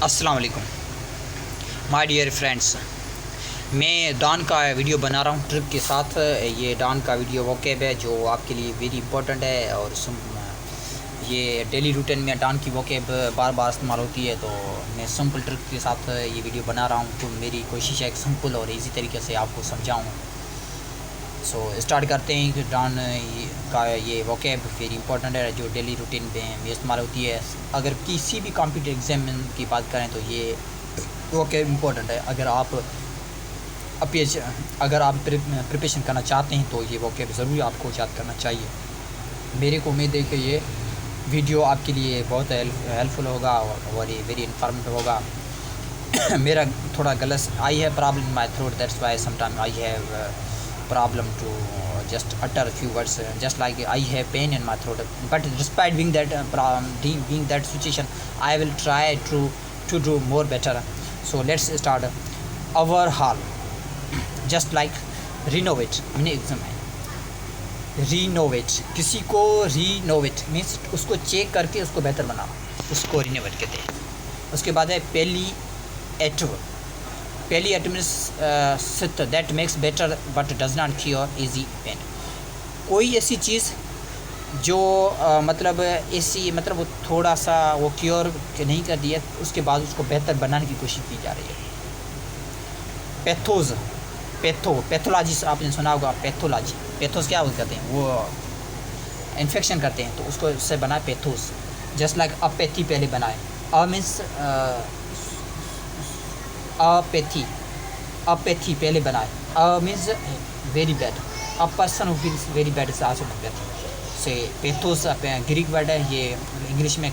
अस्सलाम वालेकुम my dear friends. मैं डॉन का वीडियो बना रहा हूँ ट्रिक के साथ। ये डॉन का वीडियो वोकैब है जो आपके लिए वेरी इंपॉर्टेंट है और ये डेली रूटीन में डॉन की वोकैब बार बार इस्तेमाल होती है, तो मैं सिंपल ट्रिक के साथ ये वीडियो बना रहा हूँ। तो मेरी कोशिश है एक सिंपल और इजी तरीके से आपको समझाऊँ। सो स्टार्ट करते हैं कि डॉन का ये वोकैब वेरी इंपॉर्टेंट है जो डेली रूटीन में इस्तेमाल होती है। अगर किसी भी कॉम्पिटिटिव एग्जाम की बात करें तो ये वोकैब इम्पोर्टेंट है। अगर आप प्रिपरेशन करना चाहते हैं तो ये वोकैब ज़रूर आपको याद करना चाहिए। मेरे को उम्मीद है कि ये वीडियो आपके लिए बहुत हेल्पफुल होगा और ये वेरी इन्फॉर्मेटिव होगा। मेरा थोड़ा गलत आई है problem my throat, that's why sometime I have problem to just utter a few words, just like I have pain in my throat, but despite being that situation, I will try to do more better. So let's start. Overhaul, just like renovate. मैंने exam है renovate, किसी को renovate means उसको check करके उसको बेहतर बनाना, उसको renovate कहते हैं। उसके बाद है palliative means sit that makes better but does not cure easy pain. कोई ऐसी चीज़ जो मतलब वो थोड़ा सा वो क्योर नहीं कर दिया, उसके बाद उसको बेहतर बनाने की कोशिश की जा रही है। पैथोलॉजी आपने सुना होगा। पैथोस क्या कहते हैं, वो इन्फेक्शन करते हैं तो उसको उससे बनाए पैथोस। जस्ट लाइक अपैथी पहले बनाए, मीन्स अपैथी पहले बनाए। Means very bad. A person who feels very bad is also pathy से पैथोस ग्रीक वर्ड है, ये इंग्लिश में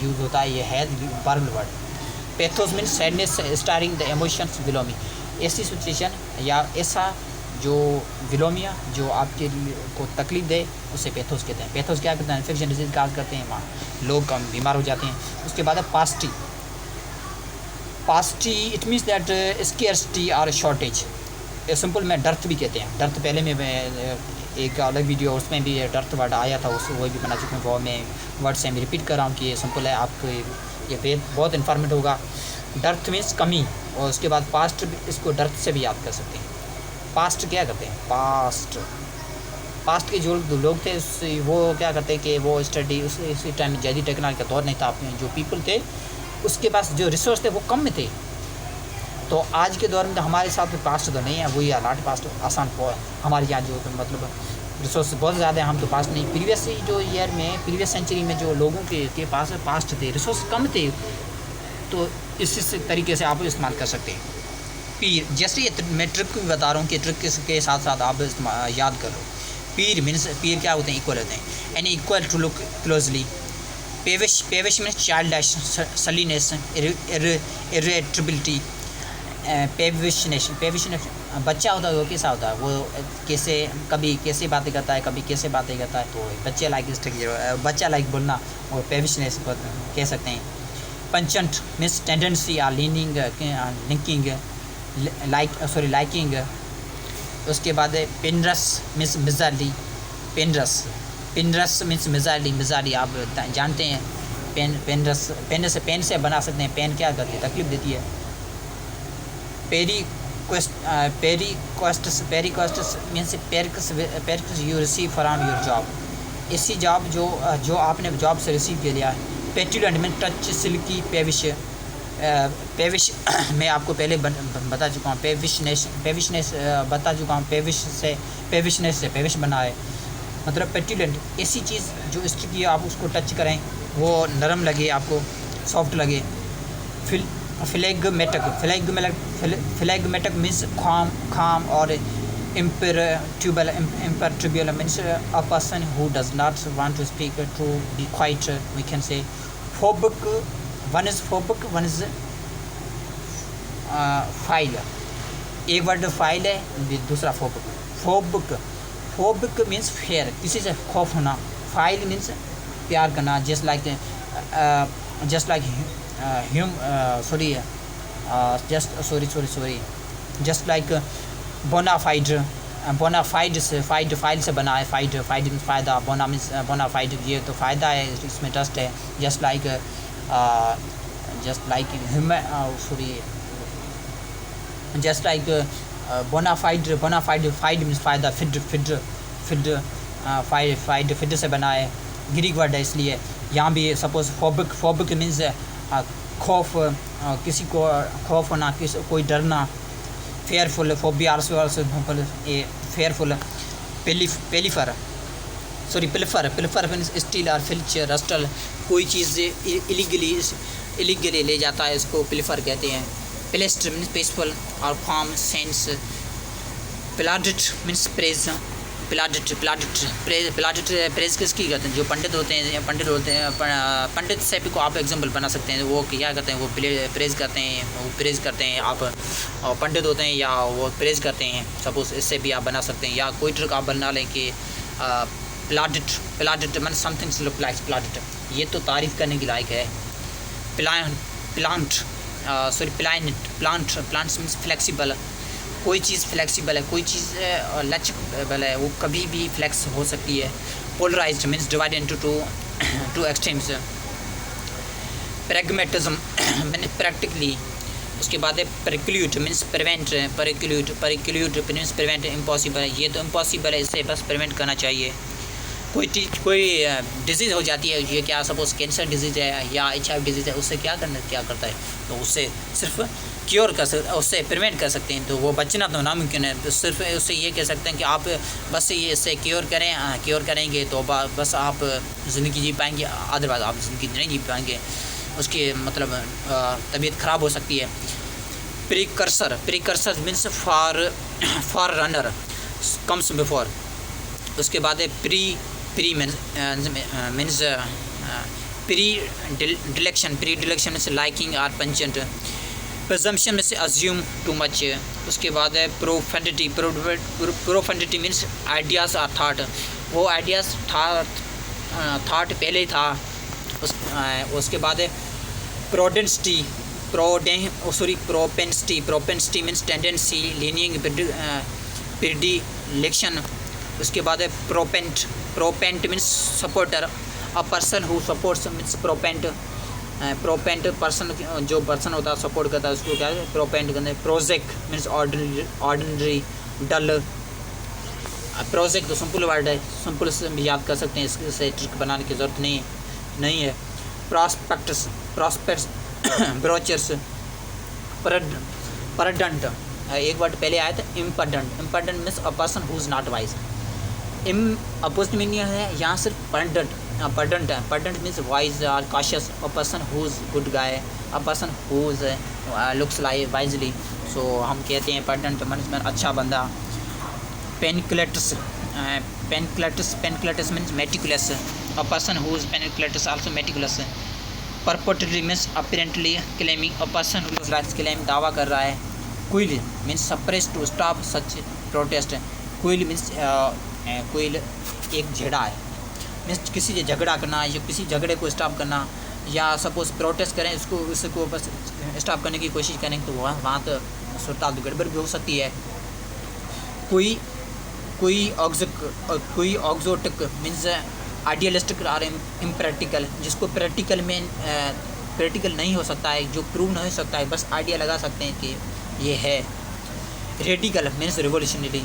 यूज़ होता है। ये है verbal word. Pathos means sadness starring the emotions below मी। ऐसी सिचुएशन या ऐसा जो विलोमिया जो आपके को तकलीफ दे उसे पैथोस कहते हैं। पैथोस क्या करते हैं, इन्फेक्शन डिजीज काज करते हैं, वहाँ लोग कम बीमार हो जाते हैं। उसके बाद है पास्टी इट मीन्स दैट स्केर्सिटी और शॉर्टेज। सिंपल में डर्थ भी कहते हैं। डर्थ पहले में एक अलग वीडियो उसमें भी डर्थ वर्ड आया था, उस वो भी बना चुके हैं। वो मैं वर्ड से मैं रिपीट कर रहा हूँ कि ये सिंपल है, आपको ये बहुत इन्फॉर्मेटिव होगा। डर्थ मीन्स कमी। और उसके बाद पास्ट, इसको डर्थ से भी याद कर सकते हैं। पास्ट क्या करते हैं, पास्ट के जो लोग थे वो क्या करते हैं कि वो स्टडी उसी टाइम जदीद टेक्नोलॉजी का दौर नहीं था। जो पीपल थे उसके पास जो रिसोर्स थे वो कम में थे। तो आज के दौर में तो हमारे साथ में पास्ट तो नहीं है, वही नॉट पास्ट आसान हमारे यहाँ जो मतलब रिसोर्स बहुत ज़्यादा है, हम तो पास्ट नहीं। प्रीवियस सेंचुरी में जो लोगों के पास पास्ट थे, रिसोर्स कम थे, तो इस तरीके से आप इस्तेमाल कर सकते हैं। पीर, जैसे ये मैं ट्रिक भी बता रहा हूँ कि ट्रिक के साथ साथ आप याद कर लो। पीर मीन्स पीर क्या होते हैं, इक्वल होते हैं, यानी equal to look closely. Peevish means childish sullenness irritability. Peevishness बच्चा होता है, वो कैसा होता है, वो कभी कैसे बातें करता है, कभी कैसे बातें करता है, तो बच्चा लाइक बोलना और पेविशनेस कह सकते हैं। पंचंट मीन्स टेंडेंसी या लीनिंग लिंकिंग लाइकिंग। उसके बाद पेनरस मीन्स मिजाली। पेनरस मीन्स मिजाली आप जानते हैं। पेन से बना सकते हैं। पेन क्या करती है, तकलीफ देती है। Perquisites means perks you receive from your job. ऐसी जॉब जो आपने जॉब से रिसीव कर लिया है। Petulant mean touch silky. Peevish मैं आपको पहले बता चुका हूँ। पेविशनेस बता चुका हूँ। पेविशनेस से पेविश बना है, मतलब पेटुलेंट ऐसी चीज़ जो स्टिकी आप उसको टच करें वो नरम लगे, आपको सॉफ्ट लगे। फ्लैगमेटिक मीन्स खाम और imperturbable means a person who does not want to speak, to be quiet, we can say. Phobic, one is file. एक वर्ड फाइल है, दूसरा फोबिक मीन्स फेयर, किसी से खौफ होना। फाइल मीन्स प्यार करना। जस्ट लाइक बोनाफाइड से फाइल से बना है। फाइड मीन्स फ़ायदा। बोना मीन्स बोनाफाइड, ये तो फ़ायदा है, इसमें ट्रस्ट है। Just like just like human just like bona fide means फायदा फिड से बना है, ग्रीक वर्ड है, इसलिए यहाँ भी सपोज फोबिक मीन्स खौफ, किसी को खौफ होना, किसी कोई डरना, fearful phobia fearful, pilfer means steal और फिल्च रस्टल, कोई चीज़ इलीगली ले जाता है इसको पिलिफर कहते हैं। प्लेस्टर मीन्स पीसफुल और form sense. Plaudit means praise, praise किसकी करते हैं, जो पंडित होते हैं पंडित से भी को आप एग्जांपल बना सकते हैं। वो क्या करते हैं, वो प्रेज करते हैं आप, और पंडित होते हैं या वो प्रेज करते हैं, सपोज इससे भी आप बना सकते हैं। या कोई ट्रिक आप बना लें कि प्लाडिट मीन्स समथिंग लुक लाइक प्लाडिट, ये तो तारीफ़ करने की लायक है। प्लांट मीन्स फ्लेक्सिबल, कोई चीज़ फ्लेक्सिबल है, कोई चीज़ लचकबल है, वो कभी भी फ्लेक्स हो सकती है। Polarised means divide into two extremes. Pragmatism means practically. उसके बाद है preclude means prevent, preclude means prevent, impossible है, ये तो इम्पॉसिबल है, इसे बस प्रिवेंट करना चाहिए। कोई डिजीज़ हो जाती है, ये क्या सपोज कैंसर डिजीज़ है या HIV डिजीज़ है, उससे क्या करता है, तो उससे सिर्फ क्योर कर सकते, उससे प्रिवेंट कर सकते हैं। तो वो बचना तो नामुमकिन है, सिर्फ उससे ये कह सकते हैं कि आप बस ये इससे क्योर करेंगे तो बस आप ज़िंदगी जी पाएंगे, अदरवाइज आप ज़िंदगी नहीं जी पाएंगे, उसकी मतलब तबीयत ख़राब हो सकती है। Precursor means forerunner comes before. उसके बाद है pre means predilection means liking और पंचेंट। प्रजम्पशन में से अज्यूम टू मच। उसके बाद है प्रोफेंडिटी मीन्स आइडियाज़ और थाट, वो आइडियाज़ थाट पहले ही था। उसके बाद है propensity means tendency, leaning, predilection. उसके बाद है proponent means supporter, a person who supports means proponent person, जो पर्सन होता है सपोर्ट करता है उसको क्या है प्रोपेंट करते हैं। प्रोजेक्ट मीन्स ऑर्डिनरी, डल। प्रोजेक्ट तो सिंपल वर्ड है, सिंपल से भी याद कर सकते हैं, इससे ट्रिक बनाने की ज़रूरत नहीं है। Prospects brochures. परडेंट, एक वर्ड पहले आया था imprudent means a person who is not wise. Opposite meaning है यहाँ सिर्फ परडेंट मीन्स वाइज और cautious, a person who is good guy, a person who is looks like wisely, so हम कहते हैं परडेंट मीन्स अच्छा बंदा। Punctilious means meticulous, a person who is punctilious also meticulous. Purportedly means apparently claiming, a person who is likes claim, दावा कर रहा है। Quell means suppress to stop such protest. Quill means quill एक झगड़ा है, means किसी से झगड़ा करना या किसी झगड़े को स्टॉप करना, या सपोज प्रोटेस्ट करें उसको बस स्टॉप करने की कोशिश करें तो वहाँ तो सूरत गड़बड़ भी हो सकती है। कोई ऑक्सोटिक मीन्स आइडियलिस्टिक और इम्प्रैक्टिकल, जिसको प्रैक्टिकल नहीं हो सकता है, जो प्रूव नहीं हो सकता है, बस आइडिया लगा सकते हैं कि ये है। Radical means revolutionary.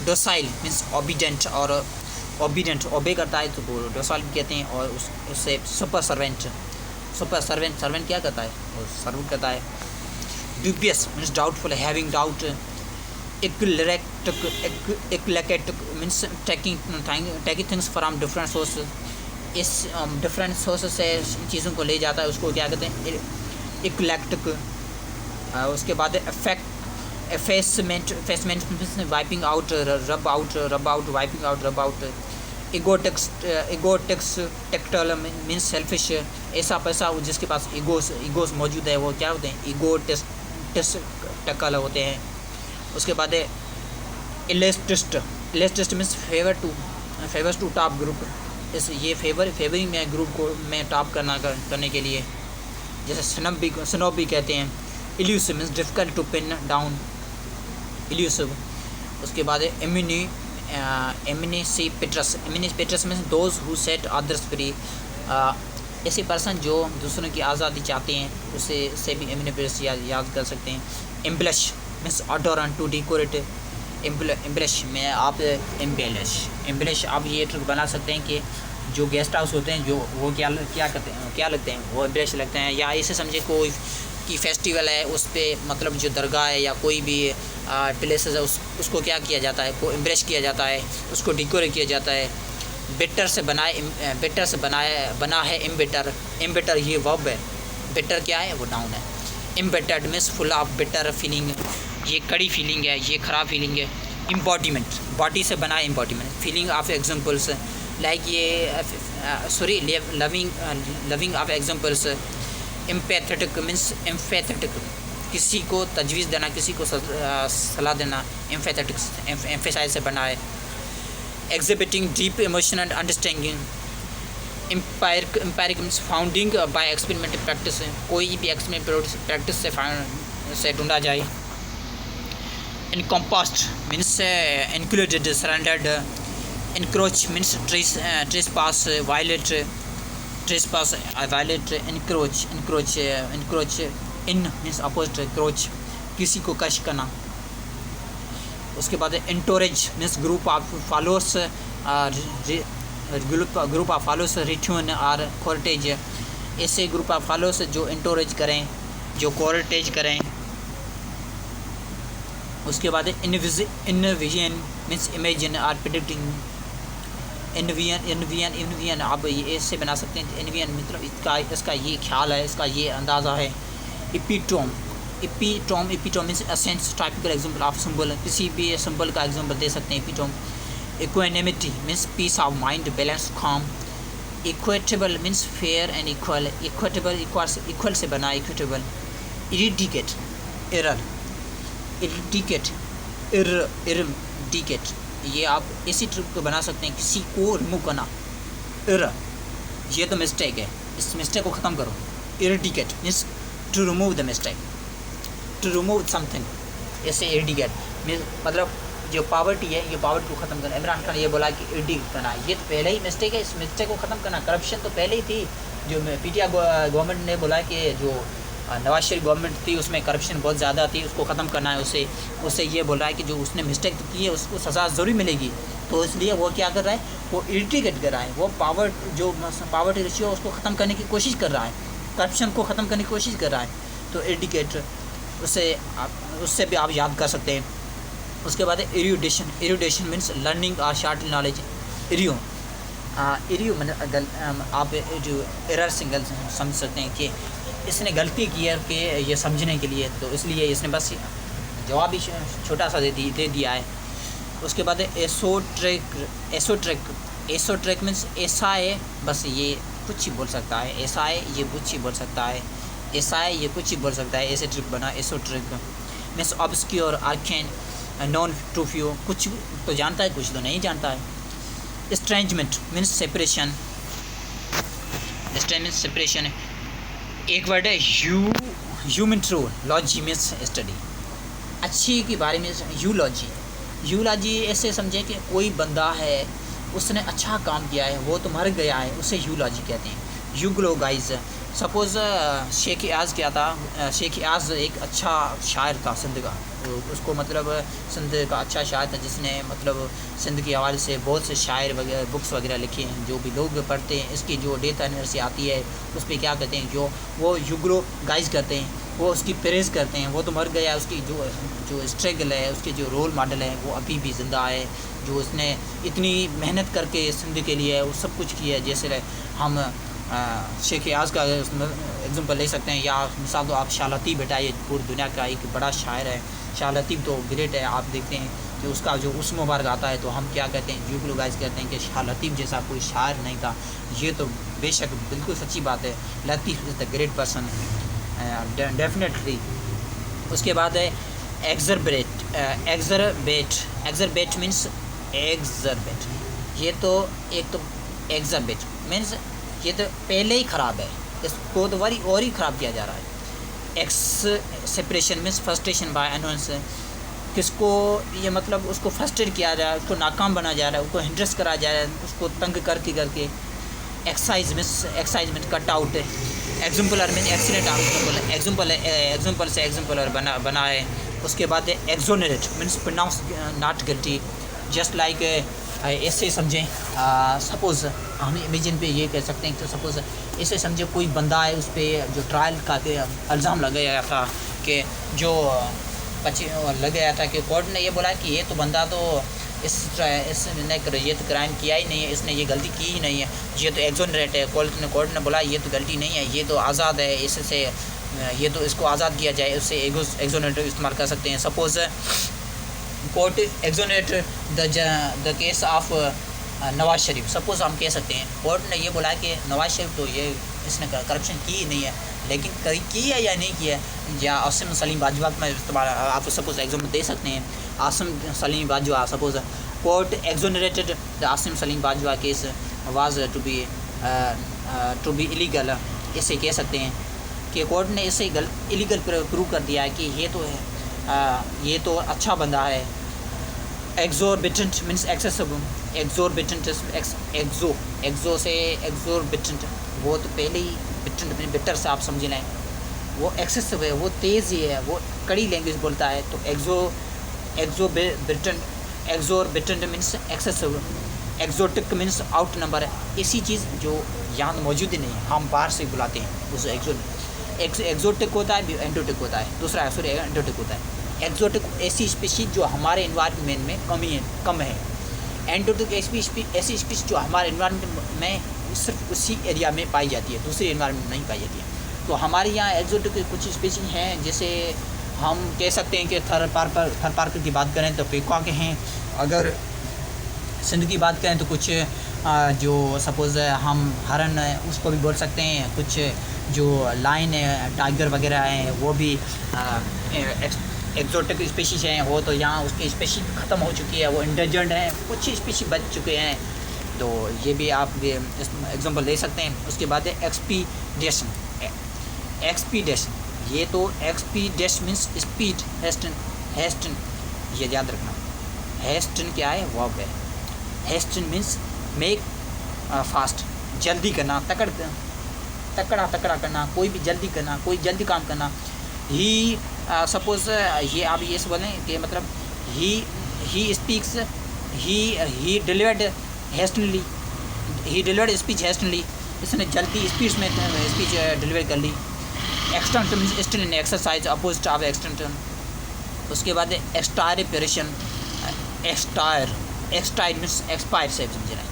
Docile means obedient obey करता है तो वो डोसाइल कहते हैं। और उससे सुपर सर्वेंट क्या करता है, वो सर्व करता है। Dubious means doubtful, having doubt. Eclectic means taking things from different sources, इस डिफरेंट सोर्सेज से चीज़ों को ले जाता है, उसको क्या कहते हैं इक्लेक्टिक। उसके बाद एफेसमेंट मीन्स वाइपिंग आउट, रब आउट, वाइपिंग आउट, रब आउट। इगोटिक्स टेक्टल मीन्स सेल्फिश, ऐसा पैसा जिसके पास ईगोस मौजूद है वो क्या होते हैं इगोटिस्टिकल होते हैं। उसके बाद है elitist means favours to top group, ये फेवरिंग में ग्रुप को में टॉप करने के लिए, जैसे स्नोब भी कहते हैं। Elusive means difficult to pin down, elusive. उसके बाद है emancipators means those who set others free, ऐसे पर्सन जो दूसरों की आज़ादी चाहते हैं उसे से भी एम्बेलिश याद कर सकते हैं। Embellish means adorn and to decorate. Embellish में आप एम्बेलिश आप ये ट्रिक बना सकते हैं कि जो गेस्ट हाउस होते हैं जो वो क्या करते हैं, क्या लगते हैं, वो एम्बेलिश लगते हैं। या इसे समझे कोई की फेस्टिवल है उस पर मतलब जो दरगाह है या कोई भी प्लेसेस है उसको क्या किया जाता है, वो एम्बेलिश किया जाता है, उसको डेकोरेट किया जाता है। बेटर से बना है इम्बेटर। इम्बेटर ये वर्ब है, बेटर क्या है, वो नाउन है। Embittered means full of bitter feeling, ये कड़ी फीलिंग है, ये ख़राब फीलिंग है। इम्बॉडीमेंट बॉडी से बना है embodiment. Feeling of examples like ये sorry loving of examples. Empathetic means empathetic, किसी को तजवीज़ देना, किसी को सलाह देना। एम्फेथेटिक एम्फेसाइज से बना है। Exhibiting deep emotional understanding. Empirical means founding by experimental practice, कोई भी एक्सपेरिमेंट प्रैक्टिस से ढूंढा जाए। Encompassed means included, surrendered. Encroach means trespass, violate, trespass violate. Encroach in means opposite crotch, किसी को कश करना। उसके बाद entourage means group of followers, group of followers retinue और कोर्टेज। ऐसे ग्रुप ऑफ फॉलोअर्स जो इंटोरेज करें, जो कोर्टेज करें। उसके बाद इनविजन मीन्स इमेजिन और प्रिडिक्टिंग। इनवियन आप ये ऐसे बना सकते हैं। इनवियन मतलब इसका ये ख्याल है, इसका ये अंदाज़ा है। Epitome means essence, typical example of symbol, किसी भी सिंबल का एग्जांपल दे सकते हैं epitome. Equanimity means peace of mind, balance, calm. Equitable means fair and equal. Equal से बना इक्वेटेबल। इरिडिकेट एरर, इरिडिकेट ये आप इसी ट्रिक को बना सकते हैं, किसी को रिमूव करना। एरर ये तो मिस्टेक है, इस मिस्टेक को ख़त्म करो। Eradicate means to remove the mistake, to remove something. ऐसे इरिडिकेट मीन्स मतलब जो पावर्टी है, ये पावर्टी को ख़त्म करना। इमरान खान ये बोला कि इरिडिकेट करना, ये तो पहले ही मिस्टेक है, इस मिस्टेक को ख़त्म करना। करप्शन तो पहले ही थी, जो पीटीआई गवर्नमेंट ने बोला कि जो नवाज शरीफ गवर्नमेंट थी उसमें करप्शन बहुत ज़्यादा थी, उसको ख़त्म करना है। उससे ये बोल रहा है कि जो उसने मिस्टेक तो की है उसको सज़ा ज़रूर मिलेगी, तो इसलिए वो क्या कर रहा है, वो इरिडिकेट कर रहा है। वो पावर्टी रेशियो उसको ख़त्म करने की कोशिश कर रहा है, करप्शन को ख़त्म करने की कोशिश कर रहा है, तो इरिडिकेट उससे भी आप याद कर सकते हैं। उसके बाद इरिडेशन मीन्स लर्निंग और शार्ट नॉलेज। इरियो मतलब आप जो एरर से समझ सकते हैं कि इसने गलती की है कि ये समझने के लिए, तो इसलिए इसने बस जवाब ही छोटा सा दे दिया है। उसके बाद एसोट्रिक मीन्स ऐसा है, बस ये कुछ ही बोल सकता है, ऐसा है ये कुछ ही बोल सकता है, ऐसा है ये कुछ ही बोल सकता है, ऐसे ट्रिक बना। Esoteric means obscure, arcane, known to few, कुछ तो जानता है कुछ तो नहीं जानता है। Estrangement means separation. सेपरेशन एक वर्ड है यूमेंट्रोलॉजी मीन्स स्टडी, अच्छी के बारे में। यूलॉजी ऐसे समझे कि कोई बंदा है उसने अच्छा काम किया है, वो तो मर गया है, उसे यूलॉजी कहते हैं। यूग्लोगाइज सपोज़ शेख याज़ क्या था, शेख याज़ एक अच्छा शायर था सिंध का, उसको मतलब सिंध का अच्छा शायर था जिसने मतलब सिंध के हवाले से बहुत से शायर वगैरह बुक्स वगैरह लिखे हैं, जो भी लोग पढ़ते हैं। इसकी जो डेथ एनिवर्सरी आती है उस पर क्या कहते हैं, जो वो यूग्लोगाइज करते हैं, वो उसकी प्रेज़ करते हैं। वो तो मर गया, उसकी जो स्ट्रगल है, उसके जो रोल मॉडल है वो अभी भी ज़िंदा है, जो उसने इतनी मेहनत करके सिंध के लिए वो सब कुछ किया है। जैसे हम शेख याज़ का एग्जांपल ले सकते हैं, या मिसाल तो आप शाह लतीफ़ बेटा, ये पूरी दुनिया का एक बड़ा शायर है। शाह लतीफ़ तो ग्रेट है, आप देखते हैं कि उसका जो उस मुबारक आता है तो हम क्या कहते हैं, यूग्लोगाइज कहते हैं कि शाह लतीफ़ जैसा कोई शायर नहीं था। ये तो बेशक बिल्कुल सच्ची बात है, Latif is the great person definitely. उसके बाद है एग्जरबेट मीन्स एग्जरबेट, ये तो एक तो एग्जरबेट मीन्स ये तो पहले ही ख़राब है, इसको तो और ही ख़राब किया जा रहा है। Separation means frustration bye unknowns, किसको ये मतलब उसको फ्रस्ट्रेट किया जा रहा है, उसको नाकाम बना जा रहा है, उसको हिंड्रेस करा जा रहा है, उसको तंग करके। Excise means cut out, exemplar mean accident, example से एग्जाम्पलर बना है। उसके बाद exonerate means pronounce not guilty, just like ऐसे समझें, सपोज़ हम इमेजिन पे ये कह सकते हैं कि सपोज़ ऐसे समझे कोई बंदा है, उस पर जो ट्रायल का इल्ज़ाम लगाया था कि जो लगाया था कि कोर्ट ने ये बोला कि ये तो बंदा तो इसने ये तो क्राइम किया ही नहीं है, इसने ये गलती की ही नहीं है, ये तो एक्सोनरेट है। कोर्ट ने बोला ये तो गलती नहीं है, ये तो आज़ाद है, इससे ये तो इसको आज़ाद किया जाए, उससे एक्सोनरेट इस्तेमाल कर सकते हैं। Suppose court exonerate the case of Nawaz Sharif, suppose हम कह सकते हैं कोर्ट ने ये बोला कि नवाज़ शरीफ तो ये इसने करप्शन की ही नहीं है, लेकिन की है या नहीं किया है, या आसिम सलीम बाजवा में इस्तेमाल आप सपोज़ एग्जाम्पल दे सकते हैं। Asim Salim Bajwa, suppose court exonerated the Asim Salim Bajwa case was to be illegal, इसे कह सकते हैं कि कोर्ट ने इसे इलीगल प्रूव कर दिया है कि ये तो अच्छा बंदा है। एक्सोर्बिटेंट मीन्स एक्सेसिव, एक्सोर्बिटेंट एक्सो से एक्सोर्बिटेंट, वो तो पहले ही बिटेंट बिटर से आप समझ लें, वो एक्सेसिव है, वो तेज़ ही है, वो कड़ी लैंग्वेज बोलता है। तो exorbitant means excessive, exotic means out number है, ऐसी चीज़ जो यहाँ मौजूद ही नहीं है, हम बाहर से बुलाते हैं उस एक्जोटिक होता है, एंडोटिक होता है, दूसरा एंडोटिक होता है। एक्जोटिक ऐसी स्पीशीज जो हमारे इन्वायरमेंट में कम है, एंडोटिक ऐसी स्पीशीज जो हमारे इन्वायरमेंट में सिर्फ उसी एरिया में पाई जाती है, दूसरे इन्वायरमेंट में नहीं पाई जाती है। तो हमारे यहाँ एक्जोटिक कुछ स्पीशीज हैं, जैसे हम कह सकते हैं कि थर पार्कर की बात करें तो पेक्वा के हैं, अगर सिंध की बात करें तो कुछ जो सपोज़ हम हरन उसको भी बोल सकते हैं, कुछ जो लाइन है टाइगर वगैरह हैं वो भी एक्जोटिक स्पीशीज़ हैं। वो तो यहाँ उसकी स्पीशीज ख़त्म हो चुकी है, वो इंडेंजर्ड हैं, कुछ स्पीशीज बच चुके हैं, तो ये भी आप एग्जांपल दे सकते हैं। उसके बाद है एक्सपीडिशन, ये तो एक्सपीडिशन मीन्स स्पीड, हेस्टन, ये याद रखना। हेस्टन क्या है, वर्ब है। हेस्टन मीन्स मेक फास्ट, जल्दी करना, तकड़ा करना, कोई भी जल्दी करना, कोई जल्दी काम करना। ही सपोज ये आप ये बोलें कि मतलब he speaks, he delivered hastily, he delivered speech hastily, इसने जल्दी स्पीच में स्पीच डिलीवर कर ली। Extant means still in exercise, opposite of extant. उसके बाद एक्सटायरेशन, एक्सटायर मीन्स एक्सपायर से समझ रहे हैं,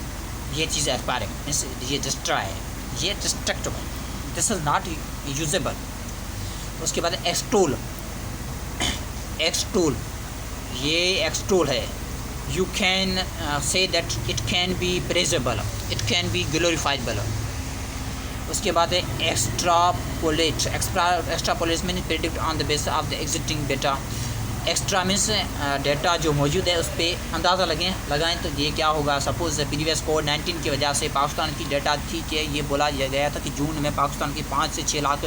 ये चीज़ एक्सपायर है मीन्स ये डिस्ट्रॉय है, ये destructible, this is not usable. उसके बाद एक्सटोल, ये एक्सटोल है, you can say that it can be praisable, it can be glorifiable. उसके बाद है extrapolate mean predict on the basis of the existing data. Extra means data जो मौजूद है उस पर अंदाज़ा लगाएं तो ये क्या होगा। सपोज़ प्रीवियस कोविड-19 की वजह से पाकिस्तान की डेटा थी कि ये बोला गया था कि जून में पाकिस्तान के 5 से 6 लाख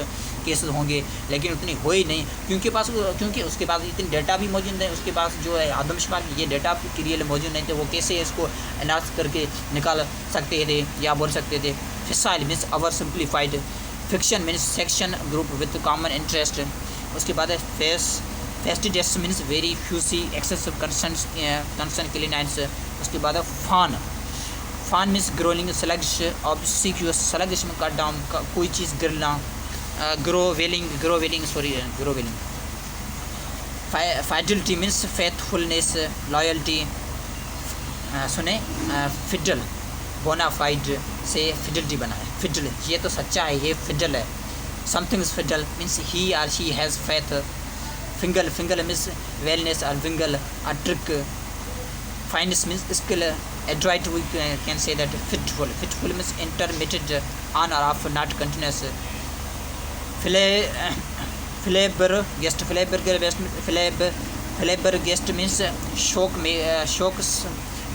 केसेस होंगे, लेकिन उतनी हो ही नहीं, क्योंकि उसके पास इतनी डेटा भी मौजूद है, उसके पास जो है आदमशुमार ये डेटा के लिए मौजूद नहीं थे, वो कैसे इसको एनालिसिस करके निकाल सकते थे या बोल सकते थे। Fissile means our simplified, fiction means section group with common interest. उसके बाद है फेस्टिडेस मीन्स वेरी फ्यूसी एक्सेसिव कंसर्न क्लीनाइट्स। उसके बाद है फान मीन्स ग्रोइंग स्लगिश ऑब्सिक्यूस, स्लगिश में कट डाउन, कोई चीज़ गिरना। ग्रोवेलिंग फाइडिलिटी मीन्स फेथफुलनेस, लॉयल्टी। सुने फिडल, बोनाफाइड से फिडलिटी बना है, फिडल ये तो सच्चा है, ये फिडल है। Something is fiddle means he or she has faith. फिंगल मीन्स वेलनेस और विंगल a trick. Fineness means skill. Adroit we can say that. Fitful means intermittent, on or off, not continuous. Flabbergast means shocks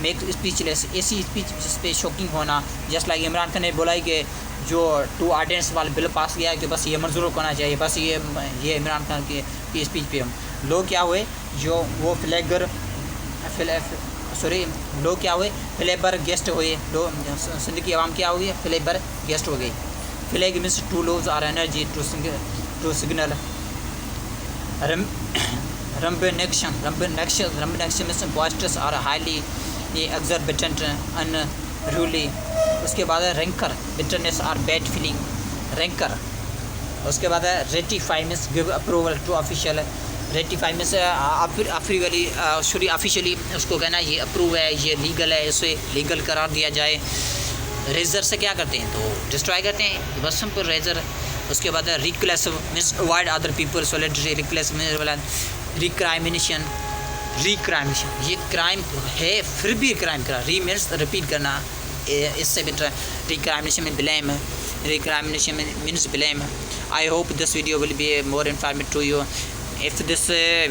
make speechless, ऐसी speech जिस पे shocking होना। Just like Imran Khan ने बोला है कि जो 2 ऑर्डिनेंस वाला बिल पास किया है कि बस ये मंजूर होना चाहिए, बस ये इमरान खान की स्पीच पे हम लोग क्या हुए, जो वो सॉरी लोग क्या हुए, फ्लेबर गेस्ट हुए, लोग सिंध की आवाम क्या हुई, फ्लेबर गेस्ट हो गई। Flag means to lose or energy to signal. Rambunctious means boisterous or highly exorbitant unruly. उसके बाद है rancour, bitterness or bad feeling, rancour. उसके बाद है ratify means give approval to official. Ratify means officially उसको कहना ये अप्रूव है, ये लीगल है, इसे लीगल करार दिया जाए। रेजर से क्या करते हैं, तो डिस्ट्रॉय करते हैं, बस सिंपल रेजर। उसके बाद है recluse means avoid other people solitary. Recluse means recrimination, ये क्राइम है फिर भी क्राइम करा। री मीन्स रिपीट करना, इससे बेटर। रिक्राइमिनेशन में blame, recrimination means blame. I hope this video will be more informative to you. If this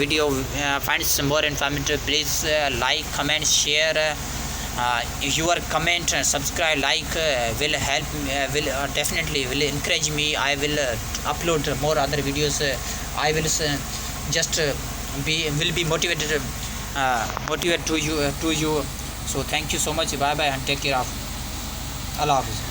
video finds more informative, please like, comment, share. Your comment, subscribe, like will help me, will definitely will encourage me. I will upload more other videos. I will just be motivated to you. So thank you so much. Bye bye and take care of. Allah Hafiz.